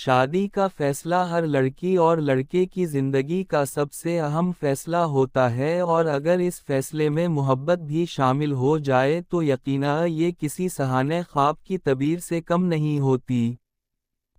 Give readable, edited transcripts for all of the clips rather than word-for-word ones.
شادی کا فیصلہ ہر لڑکی اور لڑکے کی زندگی کا سب سے اہم فیصلہ ہوتا ہے، اور اگر اس فیصلے میں محبت بھی شامل ہو جائے تو یقیناً یہ کسی سہانے خواب کی تعبیر سے کم نہیں ہوتی۔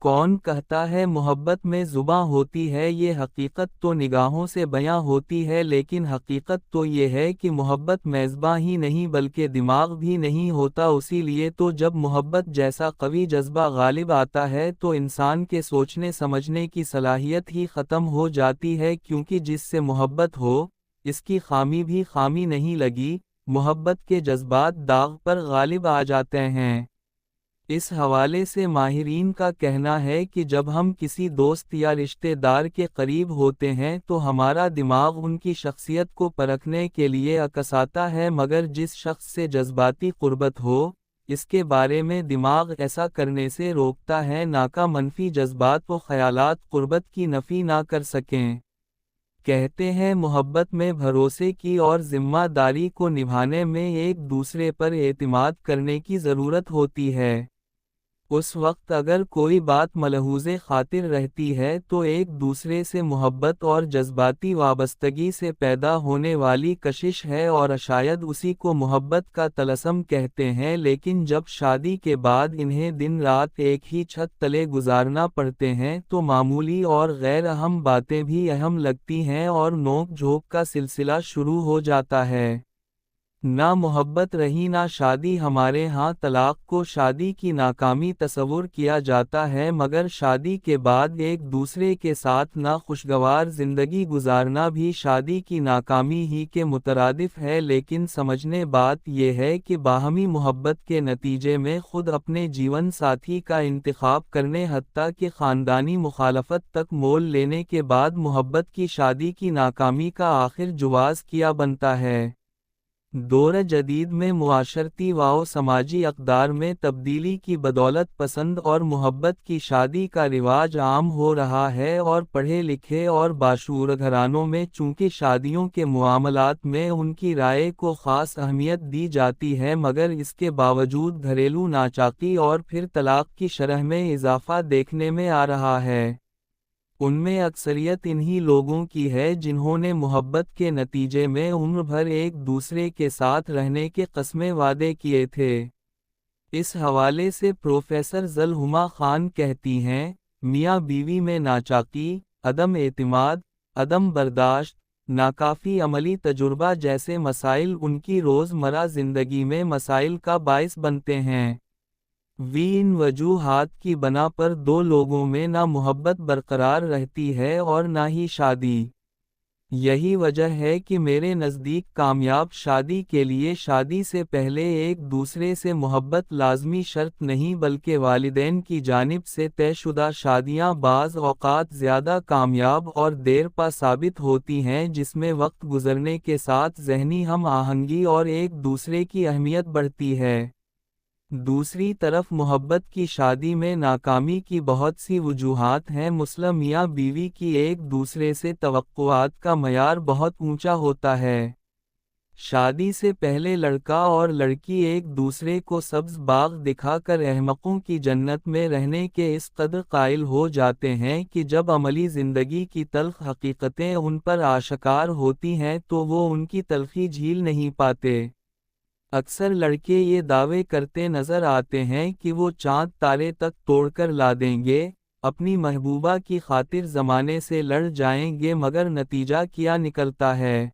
کون کہتا ہے محبت میں زباں ہوتی ہے؟ یہ حقیقت تو نگاہوں سے بیاں ہوتی ہے، لیکن حقیقت تو یہ ہے کہ محبت میں زباں ہی نہیں بلکہ دماغ بھی نہیں ہوتا۔ اسی لیے تو جب محبت جیسا قوی جذبہ غالب آتا ہے تو انسان کے سوچنے سمجھنے کی صلاحیت ہی ختم ہو جاتی ہے، کیونکہ جس سے محبت ہو اس کی خامی بھی خامی نہیں لگی، محبت کے جذبات داغ پر غالب آ جاتے ہیں۔ اس حوالے سے ماہرین کا کہنا ہے کہ جب ہم کسی دوست یا رشتہ دار کے قریب ہوتے ہیں تو ہمارا دماغ ان کی شخصیت کو پرکھنے کے لیے اکساتا ہے، مگر جس شخص سے جذباتی قربت ہو اس کے بارے میں دماغ ایسا کرنے سے روکتا ہے ناکہ منفی جذبات و خیالات قربت کی نفی نہ کر سکیں۔ کہتے ہیں محبت میں بھروسے کی اور ذمہ داری کو نبھانے میں ایک دوسرے پر اعتماد کرنے کی ضرورت ہوتی ہے۔ اس وقت اگر کوئی بات ملحوظ خاطر رہتی ہے تو ایک دوسرے سے محبت اور جذباتی وابستگی سے پیدا ہونے والی کشش ہے، اور شاید اسی کو محبت کا طلسم کہتے ہیں۔ لیکن جب شادی کے بعد انہیں دن رات ایک ہی چھت تلے گزارنا پڑتے ہیں تو معمولی اور غیر اہم باتیں بھی اہم لگتی ہیں اور نوک جھوک کا سلسلہ شروع ہو جاتا ہے۔ نہ محبت رہی نہ شادی۔ ہمارے ہاں طلاق کو شادی کی ناکامی تصور کیا جاتا ہے، مگر شادی کے بعد ایک دوسرے کے ساتھ ناخوشگوار زندگی گزارنا بھی شادی کی ناکامی ہی کے مترادف ہے۔ لیکن سمجھنے بات یہ ہے کہ باہمی محبت کے نتیجے میں خود اپنے جیون ساتھی کا انتخاب کرنے حتیٰ کہ خاندانی مخالفت تک مول لینے کے بعد محبت کی شادی کی ناکامی کا آخر جواز کیا بنتا ہے۔ دور جدید میں معاشرتی و سماجی اقدار میں تبدیلی کی بدولت پسند اور محبت کی شادی کا رواج عام ہو رہا ہے، اور پڑھے لکھے اور باشعور گھرانوں میں چونکہ شادیوں کے معاملات میں ان کی رائے کو خاص اہمیت دی جاتی ہے، مگر اس کے باوجود گھریلو ناچاکی اور پھر طلاق کی شرح میں اضافہ دیکھنے میں آ رہا ہے۔ ان میں اکثریت انہی لوگوں کی ہے جنہوں نے محبت کے نتیجے میں عمر بھر ایک دوسرے کے ساتھ رہنے کے قسمے وعدے کیے تھے۔ اس حوالے سے پروفیسر زلہمہ خان کہتی ہیں، میاں بیوی میں ناچاکی، عدم اعتماد، عدم برداشت، ناکافی عملی تجربہ جیسے مسائل ان کی روزمرہ زندگی میں مسائل کا باعث بنتے ہیں۔ ان وجوہات کی بنا پر دو لوگوں میں نہ محبت برقرار رہتی ہے اور نہ ہی شادی۔ یہی وجہ ہے کہ میرے نزدیک کامیاب شادی کے لیے شادی سے پہلے ایک دوسرے سے محبت لازمی شرط نہیں، بلکہ والدین کی جانب سے طے شدہ شادیاں بعض اوقات زیادہ کامیاب اور دیر پا ثابت ہوتی ہیں، جس میں وقت گزرنے کے ساتھ ذہنی ہم آہنگی اور ایک دوسرے کی اہمیت بڑھتی ہے۔ دوسری طرف محبت کی شادی میں ناکامی کی بہت سی وجوہات ہیں۔ مثلاً میاں بیوی کی ایک دوسرے سے توقعات کا معیار بہت اونچا ہوتا ہے۔ شادی سے پہلے لڑکا اور لڑکی ایک دوسرے کو سبز باغ دکھا کر احمقوں کی جنت میں رہنے کے اس قدر قائل ہو جاتے ہیں کہ جب عملی زندگی کی تلخ حقیقتیں ان پر آشکار ہوتی ہیں تو وہ ان کی تلخی جھیل نہیں پاتے۔ اکثر لڑکے یہ دعوے کرتے نظر آتے ہیں کہ وہ چاند تارے تک توڑ کر لا دیں گے، اپنی محبوبہ کی خاطر زمانے سے لڑ جائیں گے، مگر نتیجہ کیا نکلتا ہے؟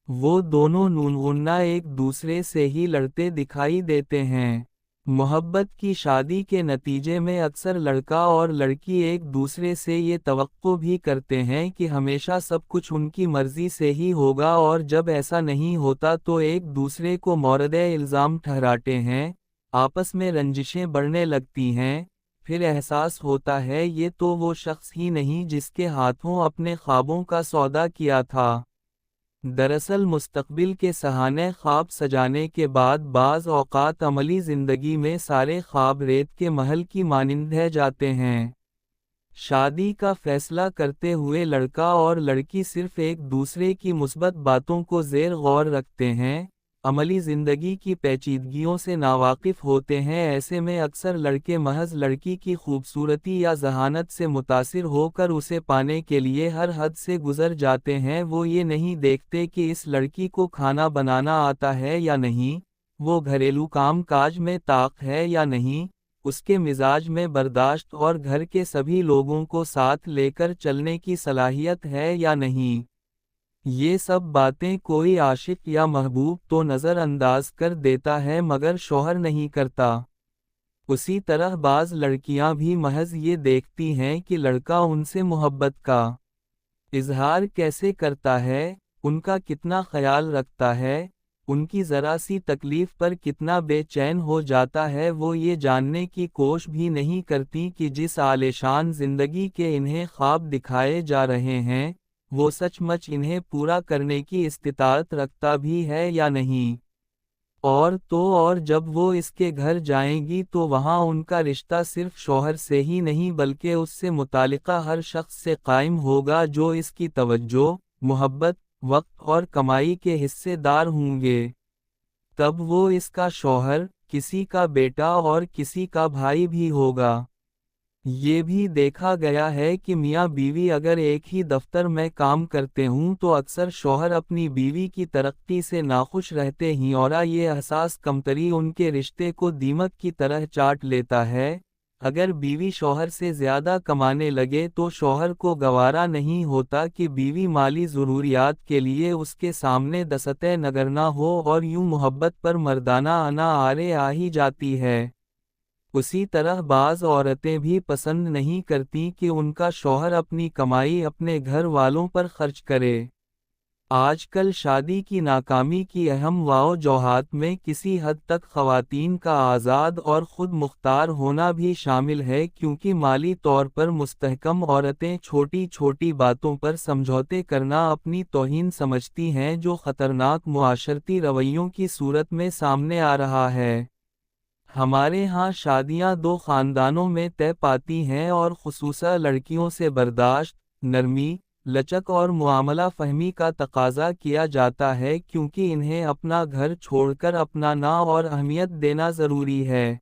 وہ دونوں نونغنا ایک دوسرے سے ہی لڑتے دکھائی دیتے ہیں۔ محبت کی شادی کے نتیجے میں اکثر لڑکا اور لڑکی ایک دوسرے سے یہ توقع بھی کرتے ہیں کہ ہمیشہ سب کچھ ان کی مرضی سے ہی ہوگا، اور جب ایسا نہیں ہوتا تو ایک دوسرے کو مورد الزام ٹھہراتے ہیں، آپس میں رنجشیں بڑھنے لگتی ہیں، پھر احساس ہوتا ہے یہ تو وہ شخص ہی نہیں جس کے ہاتھوں اپنے خوابوں کا سودا کیا تھا۔ دراصل مستقبل کے سہانے خواب سجانے کے بعد بعض اوقات عملی زندگی میں سارے خواب ریت کے محل کی مانند رہ جاتے ہیں۔ شادی کا فیصلہ کرتے ہوئے لڑکا اور لڑکی صرف ایک دوسرے کی مثبت باتوں کو زیر غور رکھتے ہیں، عملی زندگی کی پیچیدگیوں سے ناواقف ہوتے ہیں۔ ایسے میں اکثر لڑکے محض لڑکی کی خوبصورتی یا ذہانت سے متاثر ہو کر اسے پانے کے لیے ہر حد سے گزر جاتے ہیں۔ وہ یہ نہیں دیکھتے کہ اس لڑکی کو کھانا بنانا آتا ہے یا نہیں، وہ گھریلو کام کاج میں طاق ہے یا نہیں، اس کے مزاج میں برداشت اور گھر کے سبھی لوگوں کو ساتھ لے کر چلنے کی صلاحیت ہے یا نہیں۔ یہ سب باتیں کوئی عاشق یا محبوب تو نظر انداز کر دیتا ہے مگر شوہر نہیں کرتا۔ اسی طرح بعض لڑکیاں بھی محض یہ دیکھتی ہیں کہ لڑکا ان سے محبت کا اظہار کیسے کرتا ہے، ان کا کتنا خیال رکھتا ہے، ان کی ذرا سی تکلیف پر کتنا بے چین ہو جاتا ہے۔ وہ یہ جاننے کی کوشش بھی نہیں کرتی کہ جس عالیشان زندگی کے انہیں خواب دکھائے جا رہے ہیں، وہ سچ مچ انہیں پورا کرنے کی استطاعت رکھتا بھی ہے یا نہیں۔ اور جب وہ اس کے گھر جائیں گی تو وہاں ان کا رشتہ صرف شوہر سے ہی نہیں بلکہ اس سے متعلقہ ہر شخص سے قائم ہوگا جو اس کی توجہ، محبت، وقت اور کمائی کے حصے دار ہوں گے۔ تب وہ اس کا شوہر، کسی کا بیٹا اور کسی کا بھائی بھی ہوگا۔ یہ بھی دیکھا گیا ہے کہ میاں بیوی اگر ایک ہی دفتر میں کام کرتے ہوں تو اکثر شوہر اپنی بیوی کی ترقی سے ناخوش رہتے ہیں اور یہ احساس کمتری ان کے رشتے کو دیمک کی طرح چاٹ لیتا ہے۔ اگر بیوی شوہر سے زیادہ کمانے لگے تو شوہر کو گوارا نہیں ہوتا کہ بیوی مالی ضروریات کے لیے اس کے سامنے دستِ نگر نہ ہو اور یوں محبت پر مردانہ انا آرے آ ہی جاتی ہے۔ اسی طرح بعض عورتیں بھی پسند نہیں کرتی کہ ان کا شوہر اپنی کمائی اپنے گھر والوں پر خرچ کرے۔ آج کل شادی کی ناکامی کی اہم وجوہات میں کسی حد تک خواتین کا آزاد اور خود مختار ہونا بھی شامل ہے، کیونکہ مالی طور پر مستحکم عورتیں چھوٹی چھوٹی باتوں پر سمجھوتے کرنا اپنی توہین سمجھتی ہیں، جو خطرناک معاشرتی رویوں کی صورت میں سامنے آ رہا ہے۔ ہمارے ہاں شادیاں دو خاندانوں میں طے پاتی ہیں اور خصوصا لڑکیوں سے برداشت، نرمی، لچک اور معاملہ فہمی کا تقاضا کیا جاتا ہے، کیونکہ انہیں اپنا گھر چھوڑ کر اپنا نام اور اہمیت دینا ضروری ہے۔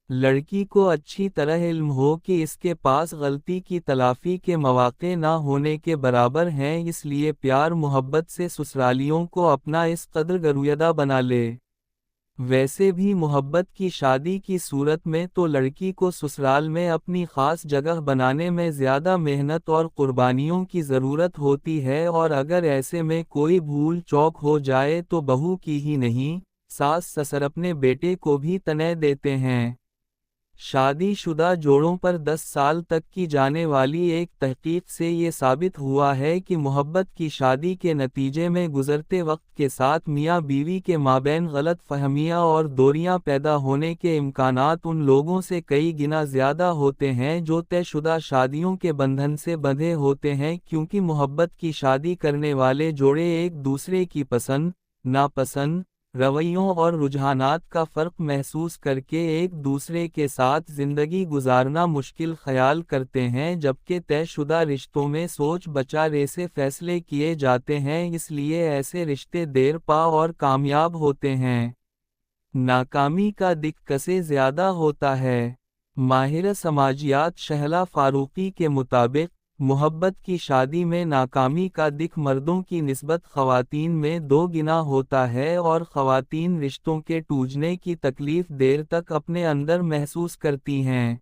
لڑکی کو اچھی طرح علم ہو کہ اس کے پاس غلطی کی تلافی کے مواقع نہ ہونے کے برابر ہیں، اس لیے پیار محبت سے سسرالیوں کو اپنا اس قدر گرویدہ بنا لے۔ ویسے بھی محبت کی شادی کی صورت میں تو لڑکی کو سسرال میں اپنی خاص جگہ بنانے میں زیادہ محنت اور قربانیوں کی ضرورت ہوتی ہے، اور اگر ایسے میں کوئی بھول چوک ہو جائے تو بہو کی ہی نہیں، ساس سسر اپنے بیٹے کو بھی تنے دیتے ہیں۔ شادی شدہ جوڑوں پر 10 سال تک کی جانے والی ایک تحقیق سے یہ ثابت ہوا ہے کہ محبت کی شادی کے نتیجے میں گزرتے وقت کے ساتھ میاں بیوی کے مابین غلط فہمیاں اور دوریاں پیدا ہونے کے امکانات ان لوگوں سے کئی گنا زیادہ ہوتے ہیں جو طے شدہ شادیوں کے بندھن سے بندھے ہوتے ہیں، کیونکہ محبت کی شادی کرنے والے جوڑے ایک دوسرے کی پسند، ناپسند، رویوں اور رجحانات کا فرق محسوس کر کے ایک دوسرے کے ساتھ زندگی گزارنا مشکل خیال کرتے ہیں، جبکہ طے شدہ رشتوں میں سوچ بچارے سے فیصلے کیے جاتے ہیں، اس لیے ایسے رشتے دیر پا اور کامیاب ہوتے ہیں۔ ناکامی کا دکھ کسے زیادہ ہوتا ہے؟ ماہر سماجیات شہلا فاروقی کے مطابق، محبت کی شادی میں ناکامی کا دکھ مردوں کی نسبت خواتین میں 2 گنا ہوتا ہے، اور خواتین رشتوں کے ٹوٹنے کی تکلیف دیر تک اپنے اندر محسوس کرتی ہیں۔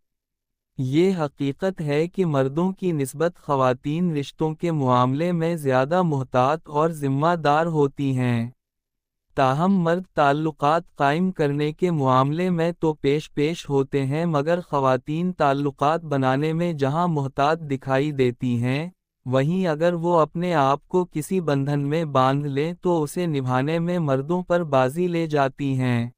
یہ حقیقت ہے کہ مردوں کی نسبت خواتین رشتوں کے معاملے میں زیادہ محتاط اور ذمہ دار ہوتی ہیں۔ تاہم مرد تعلقات قائم کرنے کے معاملے میں تو پیش ہوتے ہیں، مگر خواتین تعلقات بنانے میں جہاں محتاط دکھائی دیتی ہیں، وہیں اگر وہ اپنے آپ کو کسی بندھن میں باندھ لیں تو اسے نبھانے میں مردوں پر بازی لے جاتی ہیں۔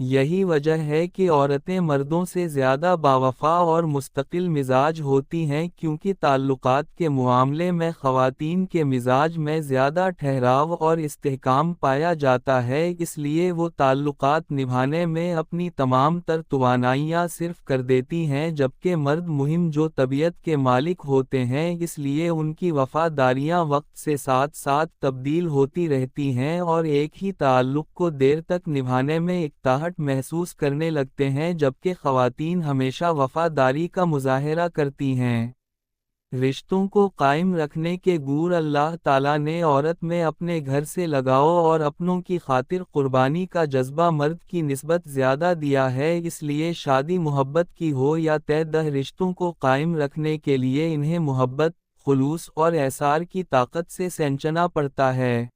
یہی وجہ ہے کہ عورتیں مردوں سے زیادہ باوفا اور مستقل مزاج ہوتی ہیں، کیونکہ تعلقات کے معاملے میں خواتین کے مزاج میں زیادہ ٹھہراؤ اور استحکام پایا جاتا ہے، اس لیے وہ تعلقات نبھانے میں اپنی تمام تر توانائیاں صرف کر دیتی ہیں، جبکہ مرد مہم جو طبیعت کے مالک ہوتے ہیں، اس لیے ان کی وفاداریاں وقت سے ساتھ ساتھ تبدیل ہوتی رہتی ہیں اور ایک ہی تعلق کو دیر تک نبھانے میں اکتاہٹ محسوس کرنے لگتے ہیں، جبکہ خواتین ہمیشہ وفاداری کا مظاہرہ کرتی ہیں۔ رشتوں کو قائم رکھنے کے گور اللہ تعالیٰ نے عورت میں اپنے گھر سے لگاؤ اور اپنوں کی خاطر قربانی کا جذبہ مرد کی نسبت زیادہ دیا ہے، اس لیے شادی محبت کی ہو یا طے دہ، رشتوں کو قائم رکھنے کے لیے انہیں محبت، خلوص اور احسار کی طاقت سے سینچنا پڑتا ہے۔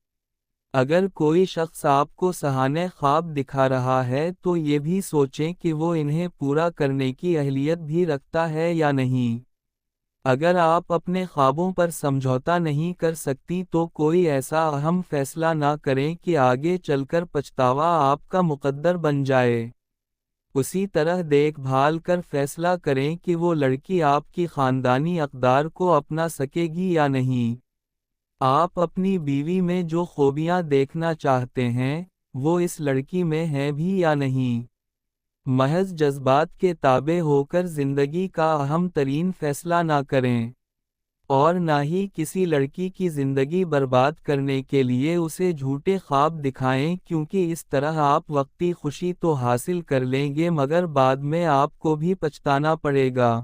اگر کوئی شخص آپ کو سہانے خواب دکھا رہا ہے تو یہ بھی سوچیں کہ وہ انہیں پورا کرنے کی اہلیت بھی رکھتا ہے یا نہیں۔ اگر آپ اپنے خوابوں پر سمجھوتا نہیں کر سکتی تو کوئی ایسا اہم فیصلہ نہ کریں کہ آگے چل کر پچھتاوا آپ کا مقدر بن جائے۔ اسی طرح دیکھ بھال کر فیصلہ کریں کہ وہ لڑکی آپ کی خاندانی اقدار کو اپنا سکے گی یا نہیں۔ آپ اپنی بیوی میں جو خوبیاں دیکھنا چاہتے ہیں، وہ اس لڑکی میں ہیں بھی یا نہیں۔ محض جذبات کے تابع ہو کر زندگی کا اہم ترین فیصلہ نہ کریں، اور نہ ہی کسی لڑکی کی زندگی برباد کرنے کے لیے اسے جھوٹے خواب دکھائیں، کیونکہ اس طرح آپ وقتی خوشی تو حاصل کر لیں گے مگر بعد میں آپ کو بھی پچھتانا پڑے گا۔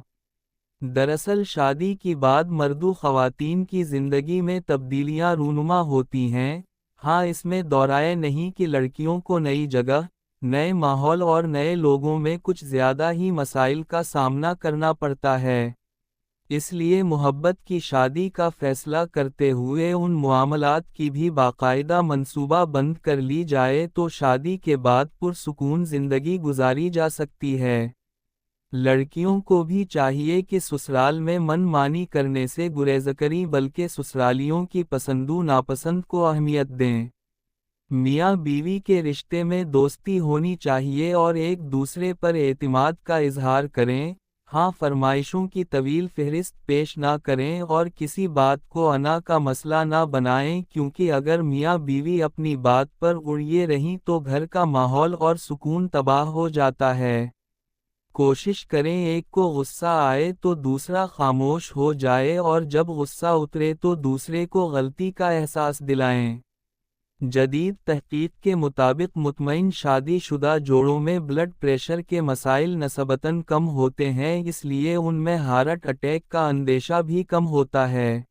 دراصل شادی کی بعد مردو خواتین کی زندگی میں تبدیلیاں رونما ہوتی ہیں، ہاں اس میں دورائے نہیں کہ لڑکیوں کو نئی جگہ، نئے ماحول اور نئے لوگوں میں کچھ زیادہ ہی مسائل کا سامنا کرنا پڑتا ہے۔ اس لیے محبت کی شادی کا فیصلہ کرتے ہوئے ان معاملات کی بھی باقاعدہ منصوبہ بند کر لی جائے تو شادی کے بعد پرسکون زندگی گزاری جا سکتی ہے۔ لڑکیوں کو بھی چاہیے کہ سسرال میں من مانی کرنے سے گریز کریں بلکہ سسرالیوں کی پسندو ناپسند کو اہمیت دیں۔ میاں بیوی کے رشتے میں دوستی ہونی چاہیے اور ایک دوسرے پر اعتماد کا اظہار کریں، ہاں فرمائشوں کی طویل فہرست پیش نہ کریں اور کسی بات کو انا کا مسئلہ نہ بنائیں، کیونکہ اگر میاں بیوی اپنی بات پر اڑیے رہیں تو گھر کا ماحول اور سکون تباہ ہو جاتا ہے۔ کوشش کریں ایک کو غصہ آئے تو دوسرا خاموش ہو جائے اور جب غصہ اترے تو دوسرے کو غلطی کا احساس دلائیں۔ جدید تحقیق کے مطابق مطمئن شادی شدہ جوڑوں میں بلڈ پریشر کے مسائل نسبتاً کم ہوتے ہیں، اس لیے ان میں ہارٹ اٹیک کا اندیشہ بھی کم ہوتا ہے۔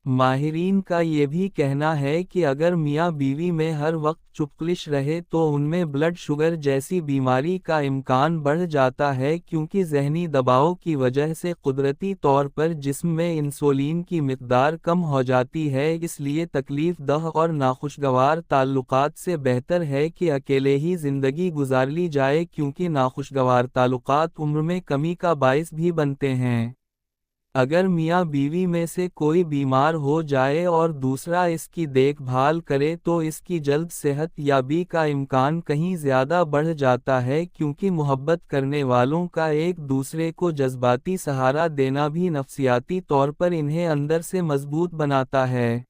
ماہرین کا یہ بھی کہنا ہے کہ اگر میاں بیوی میں ہر وقت چپکلش رہے تو ان میں بلڈ شوگر جیسی بیماری کا امکان بڑھ جاتا ہے، کیونکہ ذہنی دباؤ کی وجہ سے قدرتی طور پر جسم میں انسولین کی مقدار کم ہو جاتی ہے۔ اس لیے تکلیف دہ اور ناخوشگوار تعلقات سے بہتر ہے کہ اکیلے ہی زندگی گزار لی جائے، کیونکہ ناخوشگوار تعلقات عمر میں کمی کا باعث بھی بنتے ہیں۔ اگر میاں بیوی میں سے کوئی بیمار ہو جائے اور دوسرا اس کی دیکھ بھال کرے تو اس کی جلد صحت یابی کا امکان کہیں زیادہ بڑھ جاتا ہے، کیونکہ محبت کرنے والوں کا ایک دوسرے کو جذباتی سہارا دینا بھی نفسیاتی طور پر انہیں اندر سے مضبوط بناتا ہے۔